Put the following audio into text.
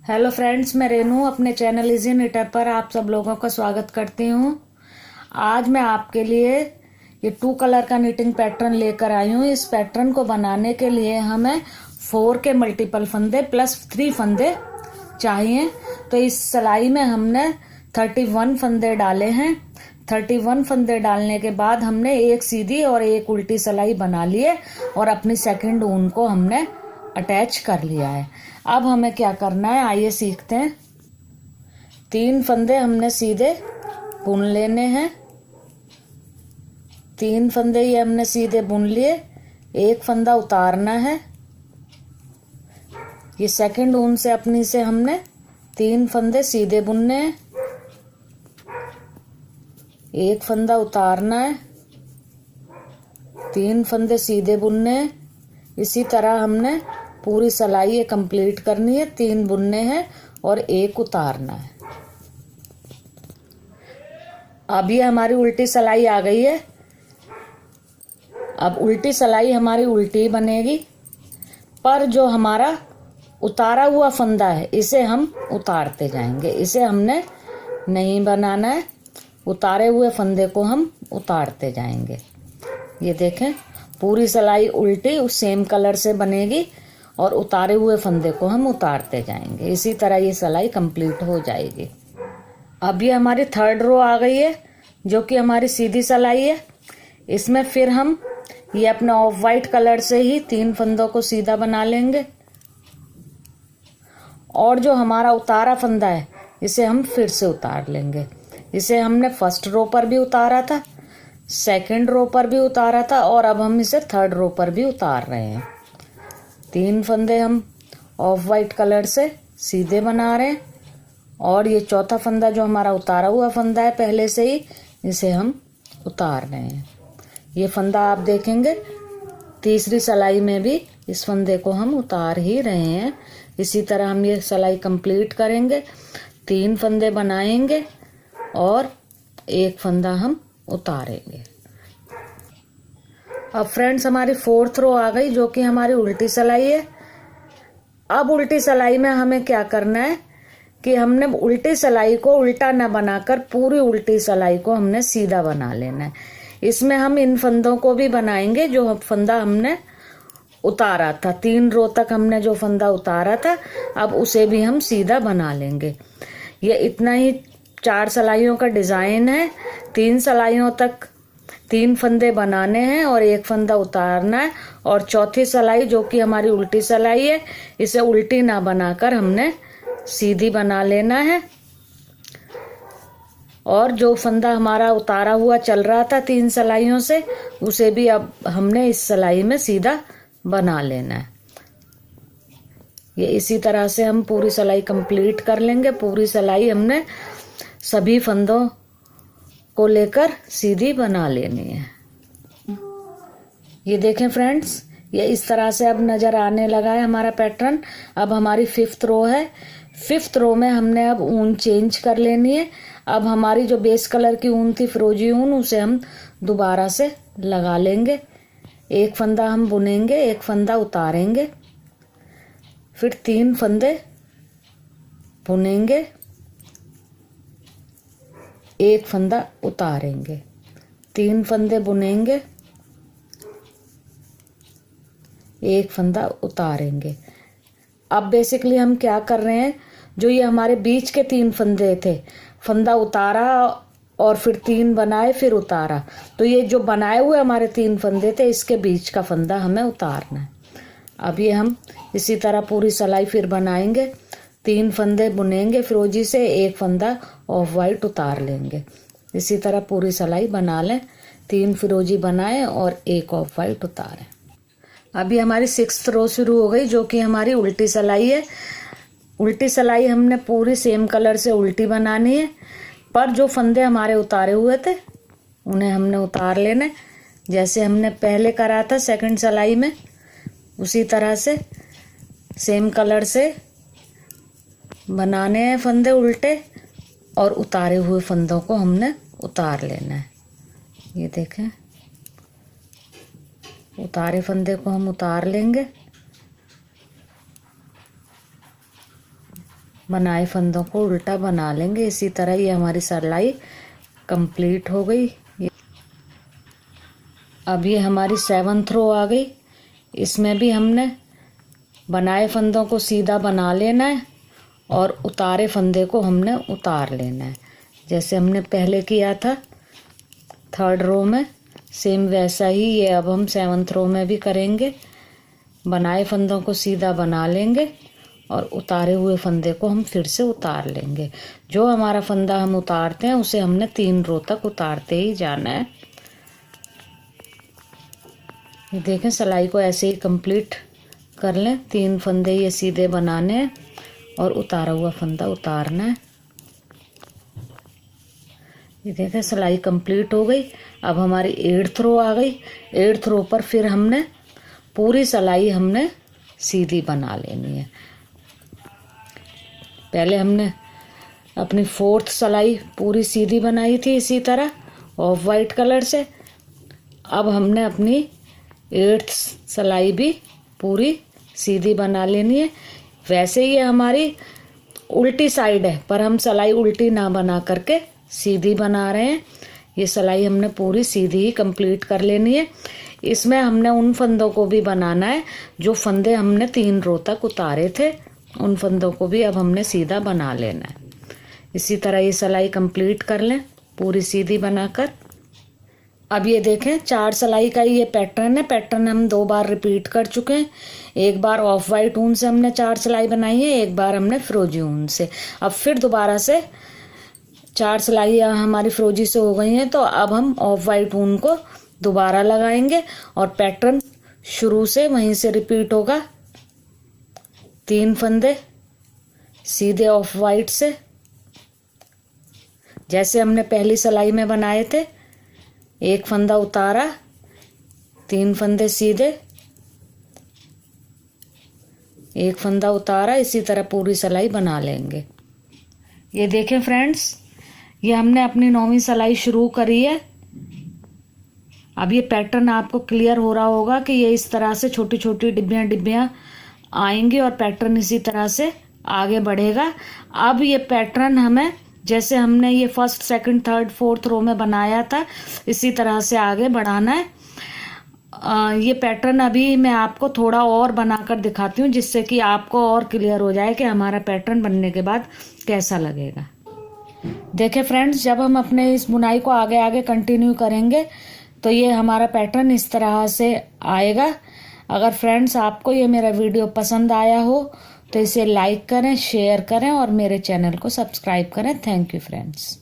Hello friends, मैं रेनू अपने channel easy knitter पर आप सब लोगों का स्वागत करती हूँ। आज मैं आपके लिए ये 2 कलर का निटिंग पैटर्न लेकर आई हूँ। इस पैटर्न को बनाने के लिए हमें 4 के मल्टीपल फंदे प्लस 3 फंदे चाहिए। तो इस सिलाई में हमने 31 फंदे डाले हैं। 31 फंदे डालने के बाद हमने एक सीधी और एक उल्टी सिलाई बना लिए और अपनी सेकंड ऊन को हमने अटैच कर लिया है। अब हमें क्या करना है, आइए सीखते हैं। 3 फंदे हमने सीधे बुन लेने हैं। 3 फंदे ये हमने सीधे बुन लिए। एक फंदा उतारना है। ये सेकंड ऊन से अपनी से हमने 3 फंदे सीधे बुनने हैं। एक फंदा उतारना है, 3 फंदे सीधे बुनने हैं। इसी तरह हमने पूरी सिलाई ये कंप्लीट करनी है। 3 बुनने हैं और एक उतारना है। अब ये हमारी उल्टी सिलाई आ गई है। अब उल्टी सिलाई हमारी उल्टी बनेगी, पर जो हमारा उतारा हुआ फंदा है इसे हम उतारते जाएंगे। इसे हमने नहीं बनाना है, उतारे हुए फंदे को हम उतारते जाएंगे। ये देखें, पूरी सिलाई उल्टी उस सेम कलर से बनेगी और उतारे हुए फंदे को हम उतारते जाएंगे। इसी तरह ये सिलाई कंप्लीट हो जाएगी। अब ये हमारी 3rd रो आ गई है, जो कि हमारी सीधी सिलाई है। इसमें फिर हम ये अपने ऑफ वाइट कलर से ही 3 फंदों को सीधा बना लेंगे और जो हमारा उतारा फंदा है इसे हम फिर से उतार लेंगे। इसे हमने 1st रो पर भी उतारा था, 2nd रो पर भी उतारा था और अब हम इसे 3rd रो पर भी उतार रहे हैं। 3 फंदे हम ऑफ वाइट कलर से सीधे बना रहे हैं और ये चौथा फंदा जो हमारा उतारा हुआ फंदा है पहले से ही, इसे हम उतार रहे हैं। ये फंदा आप देखेंगे तीसरी सिलाई में भी इस फंदे को हम उतार ही रहे हैं। इसी तरह हम ये सिलाई कंप्लीट करेंगे। 3 फंदे बनाएंगे और एक फंदा हम उतारेंगे। अब फ्रेंड्स हमारी 4th रो आ गई, जो कि हमारी उल्टी सिलाई है। अब उल्टी सिलाई में हमें क्या करना है कि हमने उल्टी सिलाई को उल्टा न बनाकर पूरी उल्टी सिलाई को हमने सीधा बना लेना है। इसमें हम इन फंदों को भी बनाएंगे जो फंदा हमने उतारा था। 3 रो तक हमने जो फंदा उतारा था अब उसे भी हम सीधा बना लेंगे। ये इतना ही 4 सिलाइयों का डिजाइन है। 3 सिलाइयों तक 3 फंदे बनाने हैं और एक फंदा उतारना है और चौथी सिलाई जो कि हमारी उल्टी सिलाई है इसे उल्टी ना बनाकर हमने सीधी बना लेना है। और जो फंदा हमारा उतारा हुआ चल रहा था 3 सिलाइयों से उसे भी अब हमने इस सिलाई में सीधा बना लेना है। ये इसी तरह से हम पूरी सिलाई कंप्लीट कर लेंगे। पूरी सिलाई हमने सभी फंदों को लेकर सीधी बना लेनी है। ये देखें फ्रेंड्स, ये इस तरह से अब नजर आने लगा है हमारा पैटर्न। अब हमारी 5th रो है। 5th रो में हमने अब ऊन चेंज कर लेनी है। अब हमारी जो बेस कलर की ऊन थी, फिरोजी ऊन, उसे हम दोबारा से लगा लेंगे। एक फंदा हम बुनेंगे, एक फंदा उतारेंगे, फिर 3 फंदे बुनेंगे, एक फंदा उतारेंगे, 3 फंदे बुनेंगे, एक फंदा उतारेंगे। अब बेसिकली हम क्या कर रहे हैं, जो ये हमारे बीच के 3 फंदे थे, फंदा उतारा और फिर 3 बनाए फिर उतारा, तो ये जो बनाए हुए हमारे 3 फंदे थे इसके बीच का फंदा हमें उतारना है। अब ये हम इसी तरह पूरी सिलाई फिर बनाएंगे। 3 फंदे बुनेंगे फिरोजी से, एक फंदा ऑफ वाइट उतार लेंगे। इसी तरह पूरी सिलाई बना लें। 3 फिरोजी बनाए और एक ऑफ वाइट उतारें। अभी हमारी 6th रो शुरू हो गई, जो कि हमारी उल्टी सिलाई है। उल्टी सिलाई हमने पूरी सेम कलर से उल्टी बनानी है, पर जो फंदे हमारे उतारे हुए थे उन्हें हमने उतार लेना, जैसे हमने पहले करा था 2nd सिलाई में। उसी तरह से सेम कलर से बनाने हैं फंदे उल्टे और उतारे हुए फंदों को हमने उतार लेना है। ये देखें, उतारे फंदे को हम उतार लेंगे बनाए फंदों को उल्टा बना लेंगे। इसी तरह ये हमारी सिलाई कंप्लीट हो गई। अब ये हमारी 7th रो आ गई। इसमें भी हमने बनाए फंदों को सीधा बना लेना है और उतारे फंदे को हमने उतार लेना है, जैसे हमने पहले किया था 3rd रो में। सेम वैसा ही ये अब हम 7th रो में भी करेंगे। बनाए फंदों को सीधा बना लेंगे और उतारे हुए फंदे को हम फिर से उतार लेंगे। जो हमारा फंदा हम उतारते हैं उसे हमने 3 रो तक उतारते ही जाना है। ये देखें, सिलाई को ऐसे ही कंप्लीट कर लें। 3 फंदे ये सीधे बनाने हैं और उतारा हुआ फंदा उतारना है। ये देखें, सिलाई कंप्लीट हो गई। अब हमारी 8th रो आ गई। 8th रो पर फिर हमने पूरी सिलाई हमने सीधी बना लेनी है। पहले हमने अपनी 4th सिलाई पूरी सीधी बनाई थी इसी तरह ऑफ वाइट कलर से। अब हमने अपनी 8th सिलाई भी पूरी सीधी बना लेनी है। वैसे ये हमारी उल्टी साइड है, पर हम सिलाई उल्टी ना बना करके सीधी बना रहे हैं। ये सिलाई हमने पूरी सीधी ही कंप्लीट कर लेनी है। इसमें हमने उन फंदों को भी बनाना है जो फंदे हमने 3 रो तक उतारे थे, उन फंदों को भी अब हमने सीधा बना लेना है। इसी तरह ये सिलाई कंप्लीट कर लें पूरी सीधी बनाकर। अब ये देखें, 4 सिलाई का ये पैटर्न है। पैटर्न हम 2 बार रिपीट कर चुके हैं। एक बार ऑफ वाइट ऊन से हमने 4 सिलाई बनाई है, एक बार हमने फिरोजी ऊन से। अब फिर दोबारा से 4 सिलाई हमारी फिरोजी से हो गई हैं, तो अब हम ऑफ वाइट ऊन को दोबारा लगाएंगे और पैटर्न शुरू से वहीं से रिपीट होगा। 3 फंदे सीधे ऑफ वाइट से, जैसे हमने पहली सिलाई में बनाए थे। 1 फंदा उतारा, 3 फंदे सीधे, 1 फंदा उतारा। इसी तरह पूरी सिलाई बना लेंगे। ये देखें फ्रेंड्स, ये हमने अपनी 9वीं सिलाई शुरू करी है। अब ये पैटर्न आपको क्लियर हो रहा होगा कि ये इस तरह से छोटी छोटी डिब्बियां आएंगी और पैटर्न इसी तरह से आगे बढ़ेगा। अब ये पैटर्न हमें, जैसे हमने ये 1st, 2nd, 3rd, 4th रो में बनाया था, इसी तरह से आगे बढ़ाना है। ये पैटर्न अभी मैं आपको थोड़ा और बनाकर दिखाती हूँ, जिससे कि आपको और क्लियर हो जाए कि हमारा पैटर्न बनने के बाद कैसा लगेगा। देखें फ्रेंड्स, जब हम अपने इस बुनाई को आगे आगे कंटिन्यू करेंगे तो ये हमारा पैटर्न इस तरह से आएगा। अगर फ्रेंड्स आपको ये मेरा वीडियो पसंद आया हो तो इसे लाइक करें, शेयर करें और मेरे चैनल को सब्सक्राइब करें। Thank you friends.